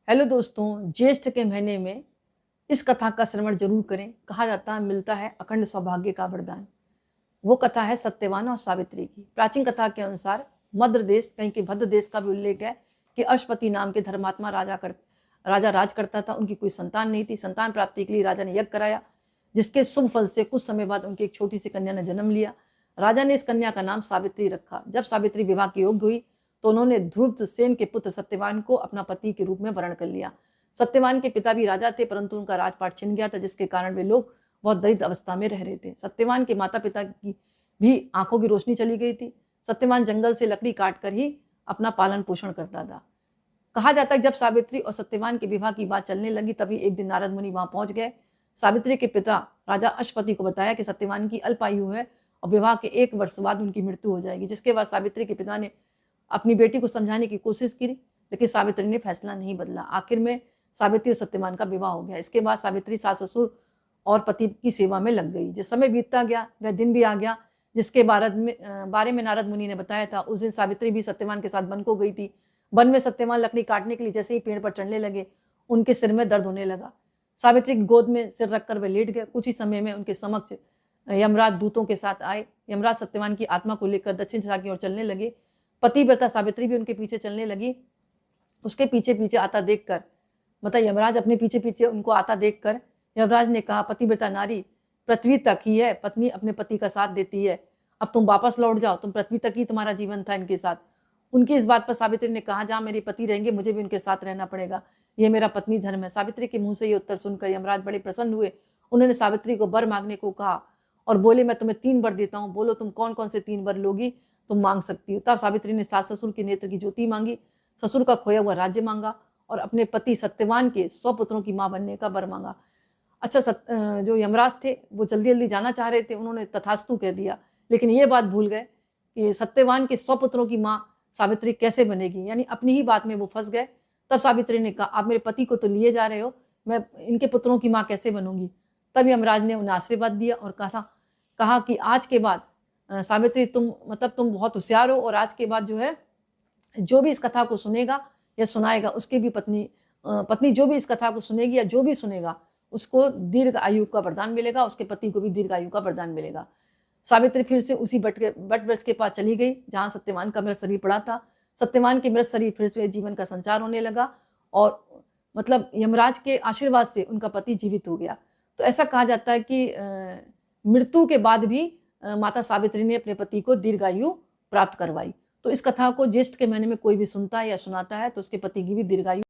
Hello दोस्तों, ज्येष्ठ के महीने में इस कथा का श्रवण जरूर करें। कहा जाता है मिलता है अखंड सौभाग्य का वरदान। वो कथा है सत्यवान और सावित्री की। प्राचीन कथा के अनुसार मद्र देश, कहीं के भद्र देश का भी उल्लेख है कि अश्वपति नाम के धर्मात्मा राजा राज करता था। उनकी कोई संतान नहीं थी। संतान प्राप्ति के लिए राजा ने यज्ञ कराया, जिसके शुभ फल से कुछ समय बाद उनकी एक छोटी सी कन्या ने जन्म लिया। राजा ने इस कन्या का नाम सावित्री रखा। जब सावित्री विवाह की योग्य हुई तो उन्होंने ध्रुव सेन के पुत्र सत्यवान को अपना पति के रूप में वर्ण कर लिया। सत्यवान के पिता भी राजा थे, परंतु उनका राजपाट छिन गया था, जिसके कारण वे लोग बहुत दरिद्र अवस्था में रह रहे थे। सत्यवान के माता पिता की भी आंखों की रोशनी चली गई थी। सत्यवान जंगल से लकड़ी काट कर ही अपना पालन पोषण करता था। कहा जाता है जब सावित्री और सत्यवान के विवाह की बात चलने लगी, तभी एक दिन नारद मुनि वहां पहुंच गए। सावित्री के पिता राजा अश्वपति को बताया कि सत्यवान की अल्पायु है और विवाह के 1 वर्ष बाद उनकी मृत्यु हो जाएगी। जिसके बाद सावित्री के पिता ने अपनी बेटी को समझाने की कोशिश की, लेकिन सावित्री ने फैसला नहीं बदला। आखिर में सावित्री और सत्यवान का विवाह हो गया। इसके बाद सावित्री सास ससुर और पति की सेवा में लग गई। जिस समय बीतता गया वह दिन भी आ गया जिसके बारे में नारद मुनि ने बताया था। उस दिन सावित्री भी सत्यवान के साथ वन को गई थी। वन में सत्यवान लकड़ी काटने के लिए जैसे ही पेड़ पर चढ़ने लगे, उनके सिर में दर्द होने लगा। सावित्री की गोद में सिर रखकर वे लेट गए। कुछ ही समय में उनके समक्ष यमराज दूतों के साथ आए। यमराज सत्यवान की आत्मा को लेकर दक्षिण दिशा की ओर चलने लगे। पतिव्रता सावित्री भी उनके पीछे चलने लगी। उसके पीछे पीछे आता देखकर, मतलब यमराज अपने पीछे पीछे उनको आता देखकर यमराज ने कहा, पतिव्रता नारी पृथ्वी तक ही है, पत्नी अपने पति का साथ देती है। अब तुम वापस लौट जाओ, तुम पृथ्वी तक ही तुम्हारा जीवन था इनके साथ। उनकी इस बात पर सावित्री ने कहा, जहाँ मेरे पति रहेंगे मुझे भी उनके साथ रहना पड़ेगा, ये मेरा पत्नी धर्म है। सावित्री के मुंह से ये उत्तर सुनकर यमराज बड़े प्रसन्न हुए। उन्होंने सावित्री को वर मांगने को कहा और बोले, मैं तुम्हें 3 वर देता हूँ, बोलो तुम कौन कौन से 3 वर लोगी, तुम मांग सकती हो। तब सावित्री ने सास ससुर के नेत्र की ज्योति मांगी, ससुर का खोया हुआ राज्य मांगा और अपने पति सत्यवान के 100 पुत्रों की मां बनने का वर मांगा। अच्छा, जो यमराज थे वो जल्दी जल्दी जाना चाह रहे थे। उन्होंने तथास्तु कह दिया, लेकिन ये बात भूल गए कि सत्यवान के 100 पुत्रों की मां सावित्री कैसे बनेगी, यानी अपनी ही बात में वो फंस गए। तब सावित्री ने कहा, आप मेरे पति को तो लिए जा रहे हो, मैं इनके पुत्रों की मां कैसे बनूंगी। तब यमराज ने उन्हें आशीर्वाद दिया और कहा कि आज के बाद सावित्री तुम बहुत होशियार हो, और आज के बाद जो है जो भी इस कथा को सुनेगा या सुनाएगा उसकी भी पत्नी जो भी इस कथा को सुनेगी या जो भी सुनेगा उसको दीर्घ आयु का वरदान मिलेगा, उसके पति को भी दीर्घ आयु का वरदान मिलेगा। सावित्री फिर से उसी बट वृक्ष के पास चली गई जहां सत्यवान का मृत शरीर पड़ा था। सत्यवान के मृत शरीर फिर से जीवन का संचार होने लगा और मतलब यमराज के आशीर्वाद से उनका पति जीवित हो गया। तो ऐसा कहा जाता है कि मृत्यु के बाद भी माता सावित्री ने अपने पति को दीर्घायु प्राप्त करवाई। तो इस कथा को ज्येष्ठ के महीने में कोई भी सुनता है या सुनाता है तो उसके पति की भी दीर्घायु